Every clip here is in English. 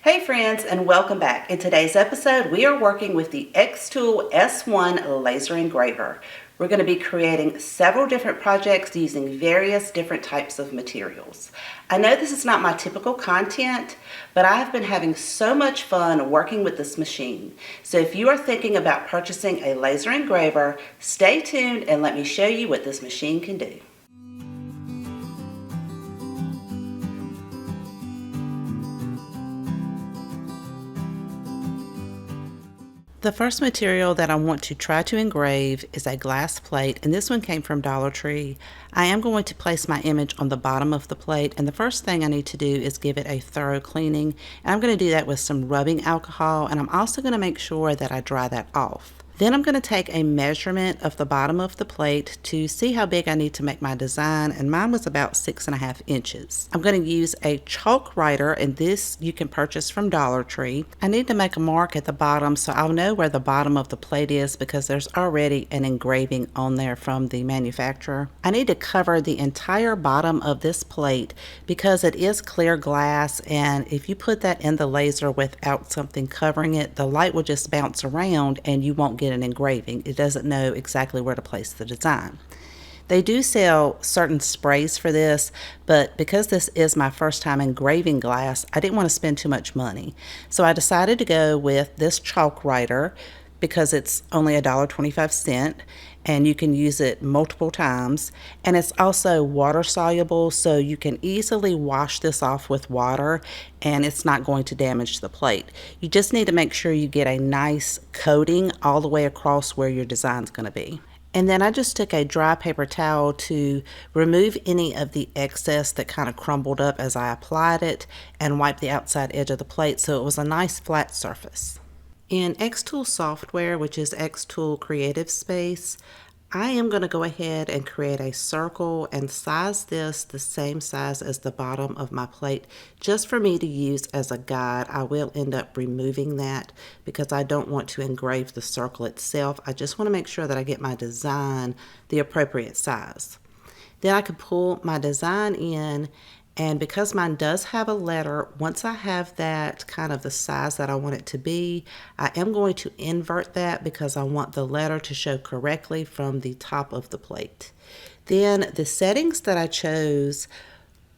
Hey friends, and welcome back. In today's episode, we are working with the xTool S1 Laser Engraver. We're going to be creating several different projects using various different types of materials. I know this is not my typical content, but I've been having so much fun working with this machine. So if you are thinking about purchasing a laser engraver, stay tuned and let me show you what this machine can do. The first material that I want to try to engrave is a glass plate, and this one came from Dollar Tree. I am going to place my image on the bottom of the plate, and the first thing I need to do is give it a thorough cleaning. And I'm going to do that with some rubbing alcohol, and I'm also going to make sure that I dry that off. Then I'm going to take a measurement of the bottom of the plate to see how big I need to make my design, and mine was about 6.5 inches. I'm going to use a chalk writer, and this you can purchase from Dollar Tree. I need to make a mark at the bottom so I'll know where the bottom of the plate is because there's already an engraving on there from the manufacturer. I need to cover the entire bottom of this plate because it is clear glass, and if you put that in the laser without something covering it, the light will just bounce around and you won't get an engraving. It doesn't know exactly where to place the design. They do sell certain sprays for this, but because this is my first time engraving glass, I didn't want to spend too much money. So I decided to go with this chalk writer because it's only $1.25 and you can use it multiple times, and it's also water soluble, so you can easily wash this off with water and it's not going to damage the plate. You just need to make sure you get a nice coating all the way across where your design's going to be. And then I just took a dry paper towel to remove any of the excess that kind of crumbled up as I applied it and wipe the outside edge of the plate so it was a nice flat surface. In xTool software, which is xTool Creative Space, I am going to go ahead and create a circle and size this the same size as the bottom of my plate just for me to use as a guide. I will end up removing that because I don't want to engrave the circle itself. I just want to make sure that I get my design the appropriate size. Then I can pull my design in, and because mine does have a letter, once I have that kind of the size that I want it to be, I am going to invert that because I want the letter to show correctly from the top of the plate. Then the settings that I chose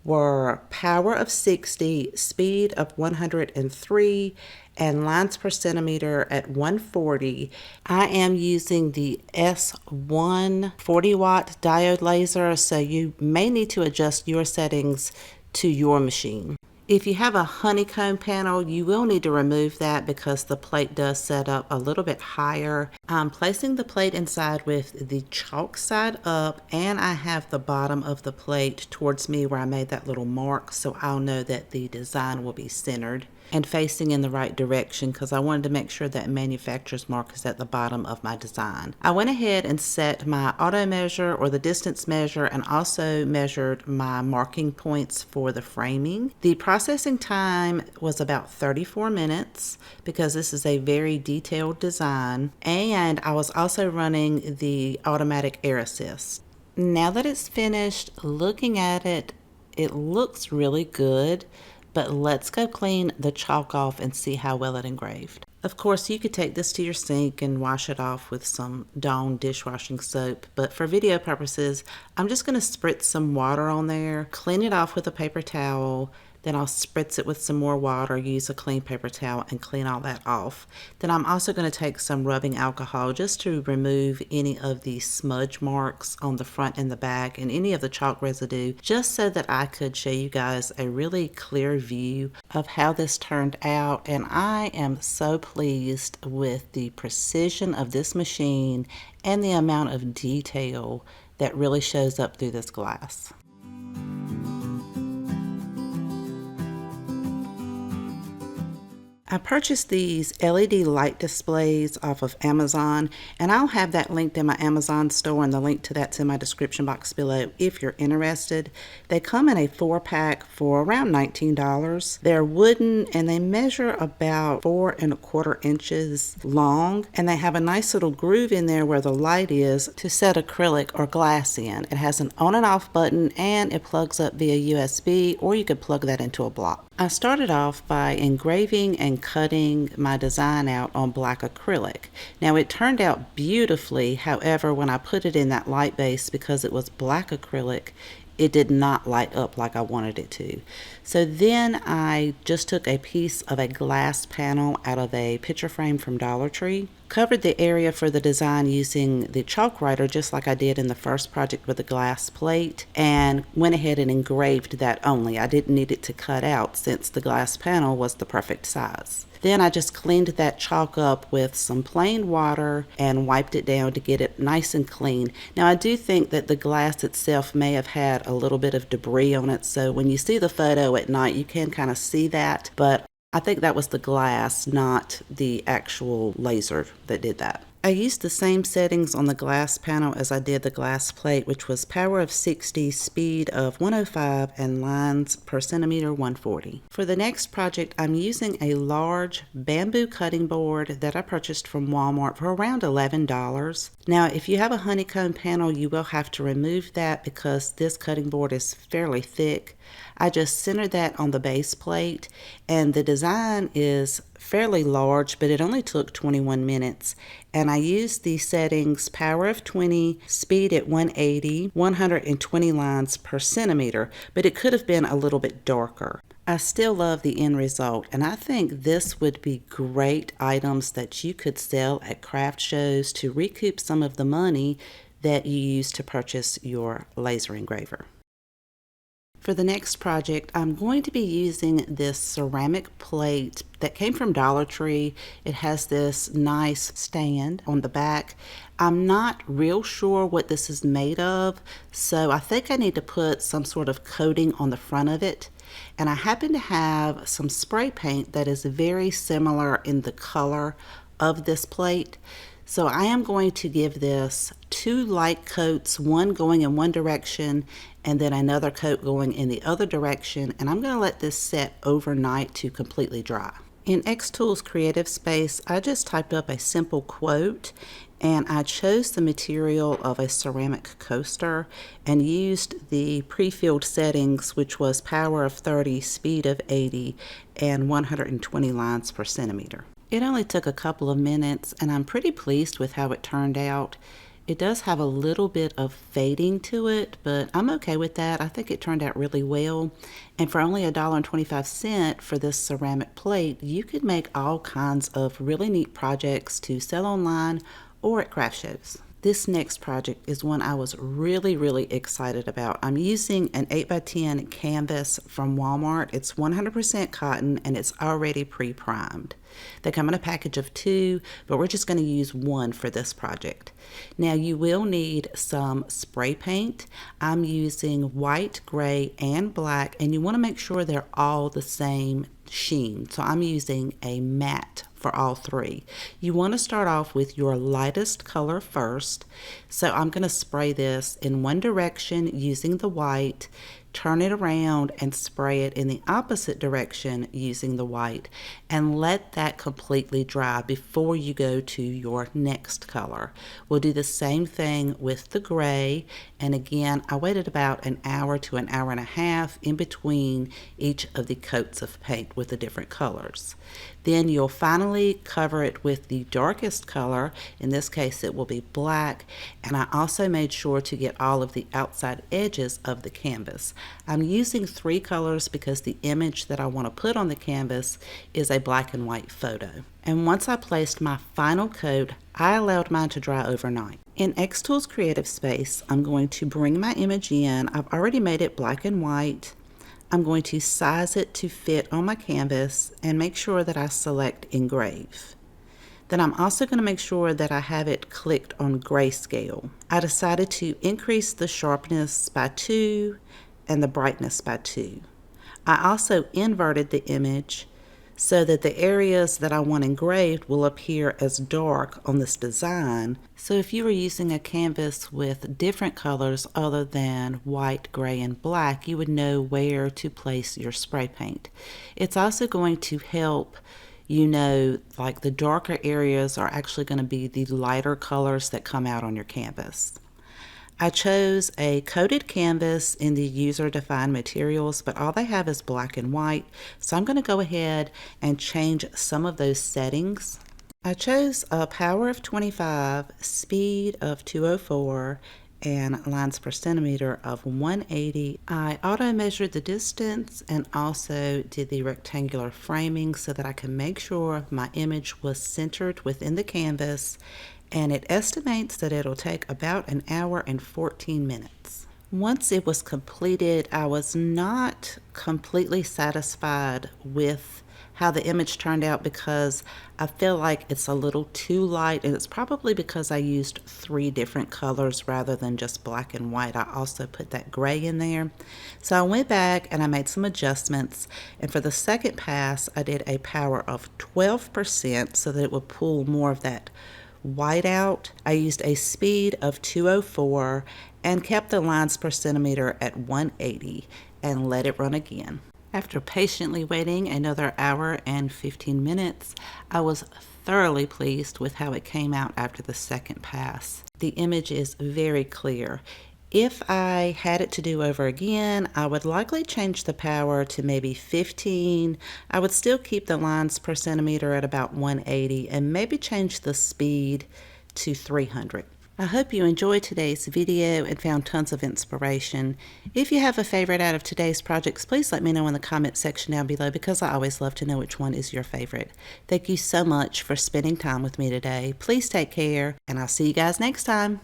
were power of 60, speed of 103, and lines per centimeter at 140. I am using the S1 40 watt diode laser, so you may need to adjust your settings to your machine. If you have a honeycomb panel, you will need to remove that because the plate does set up a little bit higher. I'm placing the plate inside with the chalk side up, and I have the bottom of the plate towards me where I made that little mark, so I'll know that the design will be centered and facing in the right direction because I wanted to make sure that manufacturer's mark is at the bottom of my design. I went ahead and set my auto measure or the distance measure and also measured my marking points for the framing. The processing time was about 34 minutes because this is a very detailed design, and I was also running the automatic air assist. Now that it's finished, looking at it, it looks really good. But let's go clean the chalk off and see how well it engraved. Of course, you could take this to your sink and wash it off with some Dawn dishwashing soap, but for video purposes, I'm just going to spritz some water on there, clean it off with a paper towel, then I'll spritz it with some more water, use a clean paper towel, and clean all that off. Then I'm also going to take some rubbing alcohol just to remove any of the smudge marks on the front and the back and any of the chalk residue, just so that I could show you guys a really clear view of how this turned out. And I am so pleased with the precision of this machine and the amount of detail that really shows up through this glass. I purchased these LED light displays off of Amazon, and I'll have that linked in my Amazon store, and the link to that's in my description box below if you're interested. They come in a 4-pack for around $19. They're wooden and they measure about 4¼ inches long, and they have a nice little groove in there where the light is to set acrylic or glass in. It has an on and off button and it plugs up via USB, or you could plug that into a block. I started off by engraving and cutting my design out on black acrylic. Now it turned out beautifully, however, when I put it in that light base, because it was black acrylic, it did not light up like I wanted it to. So then I just took a piece of a glass panel out of a picture frame from Dollar Tree, covered the area for the design using the chalk writer just like I did in the first project with the glass plate, and went ahead and engraved that only. I didn't need it to cut out since the glass panel was the perfect size. Then I just cleaned that chalk up with some plain water and wiped it down to get it nice and clean. Now I do think that the glass itself may have had a little bit of debris on it, so when you see the photo at night you can kind of see that, but I think that was the glass, not the actual laser that did that. I used the same settings on the glass panel as I did the glass plate, which was power of 60, speed of 105, and lines per centimeter 140. For the next project, I'm using a large bamboo cutting board that I purchased from Walmart for around $11. Now, if you have a honeycomb panel, you will have to remove that because this cutting board is fairly thick. I just centered that on the base plate, and the design is fairly large, but it only took 21 minutes. And I used the settings power of 20, speed at 180, 120 lines per centimeter, but it could have been a little bit darker. I still love the end result, and I think this would be great items that you could sell at craft shows to recoup some of the money that you used to purchase your laser engraver. For the next project, I'm going to be using this ceramic plate that came from Dollar Tree. It has this nice stand on the back. I'm not real sure what this is made of, so I think I need to put some sort of coating on the front of it. And I happen to have some spray paint that is very similar in the color of this plate. So I am going to give this 2 light coats, one going in one direction and then another coat going in the other direction, and I'm going to let this set overnight to completely dry. In xTool's Creative Space, I just typed up a simple quote, and I chose the material of a ceramic coaster and used the pre-filled settings, which was power of 30, speed of 80, and 120 lines per centimeter. It only took a couple of minutes, and I'm pretty pleased with how it turned out. It does have a little bit of fading to it, but I'm okay with that. I think it turned out really well. And for only $1.25 for this ceramic plate, you could make all kinds of really neat projects to sell online or at craft shows. This next project is one I was really excited about. I'm using an 8x10 canvas from Walmart. It's 100% cotton and it's already pre-primed. They come in a package of 2, but we're just going to use 1 for this project. Now you will need some spray paint. I'm using white, gray, and black, and you want to make sure they're all the same sheen. So I'm using a matte for all 3. You want to start off with your lightest color first. So I'm going to spray this in one direction using the white, turn it around and spray it in the opposite direction using the white, and let that completely dry before you go to your next color. We'll do the same thing with the gray, and again I waited about an hour to an hour and a half in between each of the coats of paint with the different colors. Then you'll finally cover it with the darkest color. In this case it will be black, and I also made sure to get all of the outside edges of the canvas. I'm using 3 colors because the image that I want to put on the canvas is a black and white photo. And once I placed my final coat, I allowed mine to dry overnight. In xTool's Creative Space, I'm going to bring my image in. I've already made it black and white. I'm going to size it to fit on my canvas and make sure that I select Engrave. Then I'm also going to make sure that I have it clicked on grayscale. I decided to increase the sharpness by 2 and the brightness by 2. I also inverted the image so that the areas that I want engraved will appear as dark on this design. So if you were using a canvas with different colors other than white, gray, and black, you would know where to place your spray paint. It's also going to help you know, like the darker areas are actually going to be the lighter colors that come out on your canvas. I chose a coated canvas in the user-defined materials, but all they have is black and white, so I'm going to go ahead and change some of those settings. I chose a power of 25, speed of 204, and lines per centimeter of 180. I auto measured the distance and also did the rectangular framing so that I can make sure my image was centered within the canvas, and it estimates that it'll take about an hour and 14 minutes. Once it was completed, I was not completely satisfied with how the image turned out because I feel like it's a little too light, and it's probably because I used 3 different colors rather than just black and white. I also put that gray in there. So I went back and I made some adjustments, and for the second pass I did a power of 12% so that it would pull more of that white out. I used a speed of 204 and kept the lines per centimeter at 180 and let it run again. After patiently waiting another hour and 15 minutes, I was thoroughly pleased with how it came out after the second pass. The image is very clear. If I had it to do over again, I would likely change the power to maybe 15. I would still keep the lines per centimeter at about 180 and maybe change the speed to 300. I hope you enjoyed today's video and found tons of inspiration. If you have a favorite out of today's projects, please let me know in the comment section down below because I always love to know which one is your favorite. Thank you so much for spending time with me today. Please take care, and I'll see you guys next time.